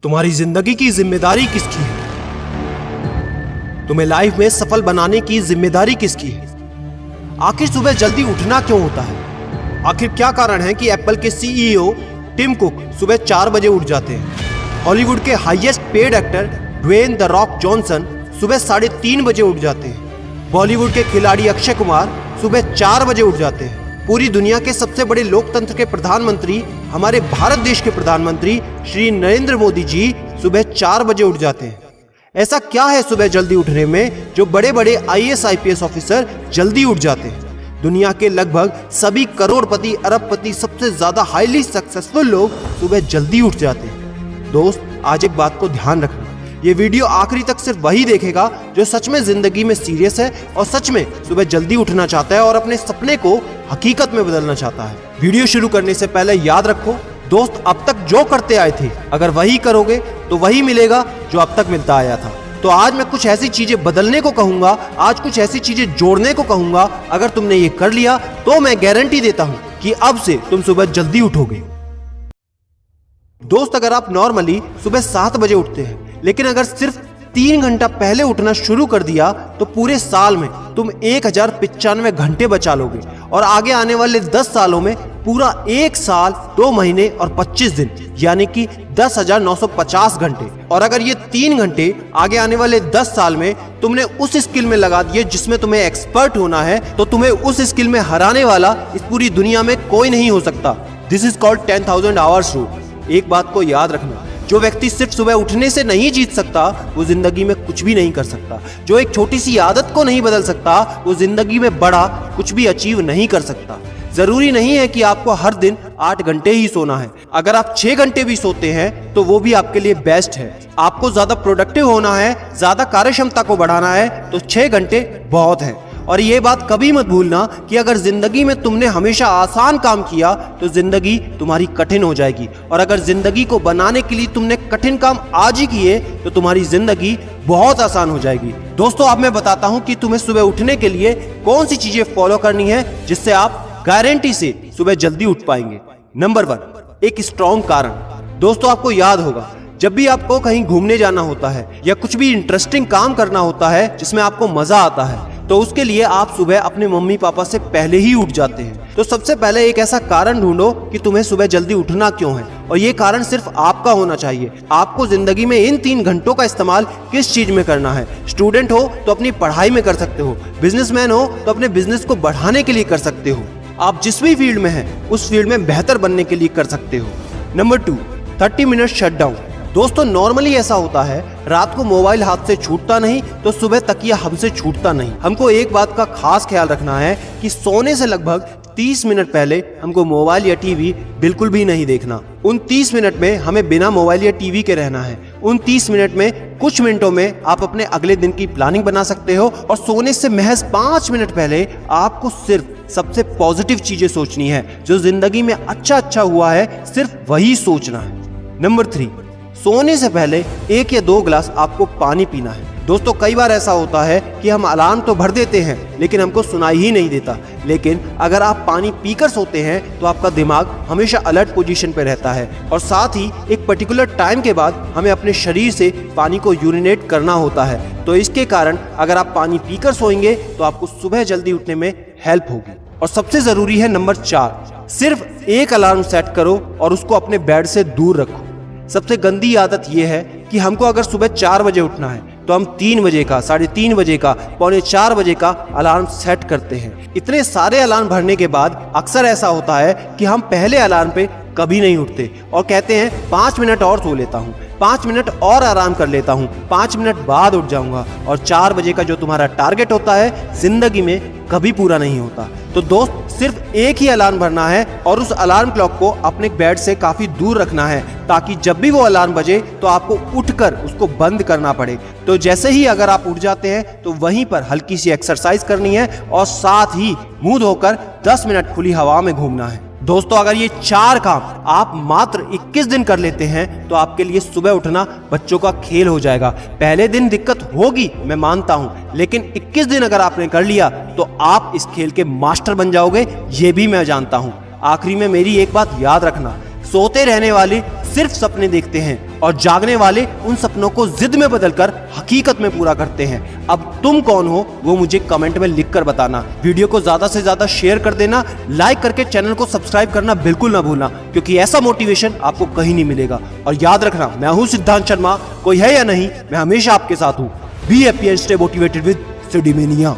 तुम्हारी जिंदगी की जिम्मेदारी किसकी है? तुम्हें लाइफ में सफल बनाने की जिम्मेदारी किसकी है? आखिर सुबह जल्दी उठना क्यों होता है? आखिर क्या कारण है कि एप्पल के सीईओ टिम कुक सुबह 4 बजे उठ जाते हैं? हॉलीवुड के highest paid actor Dwayne the Rock Johnson सुबह 3:30 बजे उठ जाते हैं। बॉलीवुड के खिलाड़ी अक्षय कुमार सुबह 4 बजे उठ जाते हैं। पूरी दुनिया के सबसे बड़े लोकतंत्र के प्रधानमंत्री, हमारे भारत देश के प्रधानमंत्री श्री नरेंद्र मोदी जी सुबह 4 बजे उठ जाते हैं। ऐसा क्या है सुबह जल्दी उठने में जो बड़े बड़े आईएएस आईपीएस ऑफिसर जल्दी उठ जाते हैं? दुनिया के लगभग सभी करोड़पति, अरबपति, सबसे ज्यादा हाईली सक्सेसफुल लोग सुबह जल्दी उठ जाते हैं। दोस्त, आज एक बात को ध्यान रखना, ये वीडियो आखिरी तक सिर्फ वही देखेगा जो सच में जिंदगी में सीरियस है और सच में सुबह जल्दी उठना चाहता है और अपने सपने को हकीकत में बदलना चाहता है। वीडियो शुरू करने से पहले याद रखो दोस्त, अब तक जो करते आए थे अगर वही करोगे तो वही मिलेगा जो अब तक मिलता आया था। तो आज मैं कुछ ऐसी चीजें बदलने को कहूंगा, आज कुछ ऐसी चीजें जोड़ने को कहूंगा। अगर तुमने ये कर लिया तो मैं गारंटी देता हूं कि अब से तुम सुबह जल्दी उठोगे। दोस्त, अगर आप नॉर्मली सुबह 7 बजे उठते हैं लेकिन अगर सिर्फ 3 घंटा पहले उठना शुरू कर दिया तो पूरे साल में तुम 1095 घंटे बचा लोगे और आगे आने वाले 10 सालों में पूरा 1 साल 2 महीने और 25 दिन यानी कि 10,950 घंटे। और अगर ये 3 घंटे आगे आने वाले 10 साल में तुमने उस स्किल में लगा दिए जिसमें तुम्हें एक्सपर्ट होना है तो तुम्हें उस स्किल में हराने वाला इस पूरी दुनिया में कोई नहीं हो सकता। This is called 10,000 hours rule. एक बात को याद रखना, जो व्यक्ति सिर्फ सुबह उठने से नहीं जीत सकता वो जिंदगी में कुछ भी नहीं कर सकता। जो एक छोटी सी आदत को नहीं बदल सकता वो जिंदगी में बड़ा कुछ भी अचीव नहीं कर सकता। जरूरी नहीं है कि आपको हर दिन 8 घंटे ही सोना है। अगर आप 6 घंटे भी सोते हैं तो वो भी आपके लिए बेस्ट है। आपको ज्यादा प्रोडक्टिव होना है, ज्यादा कार्यक्षमता को बढ़ाना है तो 6 घंटे बहुत है। और ये बात कभी मत भूलना कि अगर जिंदगी में तुमने हमेशा आसान काम किया तो जिंदगी तुम्हारी कठिन हो जाएगी, और अगर जिंदगी को बनाने के लिए तुमने कठिन काम आज ही किए तो तुम्हारी जिंदगी बहुत आसान हो जाएगी। दोस्तों, अब मैं बताता हूं कि तुम्हें सुबह उठने के लिए कौन सी चीजें फॉलो करनी है जिससे आप गारंटी से सुबह जल्दी उठ पाएंगे। नंबर 1, एक स्ट्रॉन्ग कारण। दोस्तों, आपको याद होगा जब भी आपको कहीं घूमने जाना होता है या कुछ भी इंटरेस्टिंग काम करना होता है जिसमें आपको मजा आता है तो उसके लिए आप सुबह अपने मम्मी पापा से पहले ही उठ जाते हैं। तो सबसे पहले एक ऐसा कारण ढूंढो कि तुम्हें सुबह जल्दी उठना क्यों है, और ये कारण सिर्फ आपका होना चाहिए। आपको जिंदगी में इन 3 घंटों का इस्तेमाल किस चीज में करना है? स्टूडेंट हो तो अपनी पढ़ाई में कर सकते हो, बिजनेसमैन हो तो अपने बिजनेस को बढ़ाने के लिए कर सकते हो, आप जिस भी फील्ड में हैं उस फील्ड में बेहतर बनने के लिए कर सकते हो। Number 2, 30 minute shutdown. दोस्तों, नॉर्मली ऐसा होता है रात को मोबाइल हाथ से छूटता नहीं तो सुबह तकिया हमसे छूटता नहीं। हमको एक बात का खास ख्याल रखना है कि सोने से लगभग 30 मिनट पहले हमको मोबाइल या टीवी बिल्कुल भी नहीं देखना। उन 30 मिनट में हमें बिना मोबाइल या टीवी के रहना है। उन 30 मिनट में कुछ मिनटों में आप अपने अगले दिन की प्लानिंग बना सकते हो, और सोने से महज 5 मिनट पहले आपको सिर्फ सबसे पॉजिटिव चीजें सोचनी है। जो जिंदगी में अच्छा हुआ है सिर्फ वही सोचना है। नंबर 3, सोने से पहले 1 या 2 गिलास आपको पानी पीना है। दोस्तों, कई बार ऐसा होता है कि हम अलार्म तो भर देते हैं लेकिन हमको सुनाई ही नहीं देता। लेकिन अगर आप पानी पीकर सोते हैं तो आपका दिमाग हमेशा अलर्ट पोजीशन पे रहता है, और साथ ही एक पर्टिकुलर टाइम के बाद हमें अपने शरीर से पानी को यूरिनेट करना होता है। तो इसके कारण अगर आप पानी पीकर सोएंगे तो आपको सुबह जल्दी उठने में हेल्प होगी। और सबसे जरूरी है नंबर 4, सिर्फ एक अलार्म सेट करो और उसको अपने बेड से दूर रखो। सबसे गंदी आदत यह है कि हमको अगर सुबह 4 बजे उठना है तो हम 3 बजे का, 3:30 बजे का, 3:45 बजे का अलार्म सेट करते हैं। इतने सारे अलार्म भरने के बाद अक्सर ऐसा होता है कि हम पहले अलार्म पे कभी नहीं उठते और कहते हैं 5 मिनट और सो लेता हूँ, 5 मिनट और आराम कर लेता हूँ, 5 मिनट बाद उठ जाऊंगा, और 4 बजे का जो तुम्हारा टारगेट होता है जिंदगी में कभी पूरा नहीं होता। तो दोस्त, सिर्फ एक ही अलार्म भरना है और उस अलार्म क्लॉक को अपने बेड से काफी दूर रखना है ताकि जब भी वो अलार्म बजे तो आपको उठकर उसको बंद करना पड़े। तो जैसे ही अगर आप उठ जाते हैं तो वहीं पर हल्की सी एक्सरसाइज करनी है और साथ ही मुंह धोकर 10 मिनट खुली हवा में घूमना है। दोस्तों, अगर ये 4 काम आप मात्र 21 दिन कर लेते हैं तो आपके लिए सुबह उठना बच्चों का खेल हो जाएगा। पहले दिन दिक्कत होगी, मैं मानता हूं, लेकिन 21 दिन अगर आपने कर लिया तो आप इस खेल के मास्टर बन जाओगे, ये भी मैं जानता हूं। आखिरी में मेरी एक बात याद रखना, सोते रहने वाली सिर्फ सपने देखते हैं और जागने वाले उन सपनों को जिद में बदलकर हकीकत में पूरा करते हैं। अब तुम कौन हो वो मुझे कमेंट में लिखकर बताना। वीडियो को ज्यादा से ज्यादा शेयर कर देना, लाइक करके चैनल को सब्सक्राइब करना बिल्कुल ना भूलना, क्योंकि ऐसा मोटिवेशन आपको कहीं नहीं मिलेगा। और याद रखना, मैं हूं सिद्धांत शर्मा, कोई है या नहीं, मैं हमेशा आपके साथ हूं। Be happy and stay motivated with सिडीमेनिया।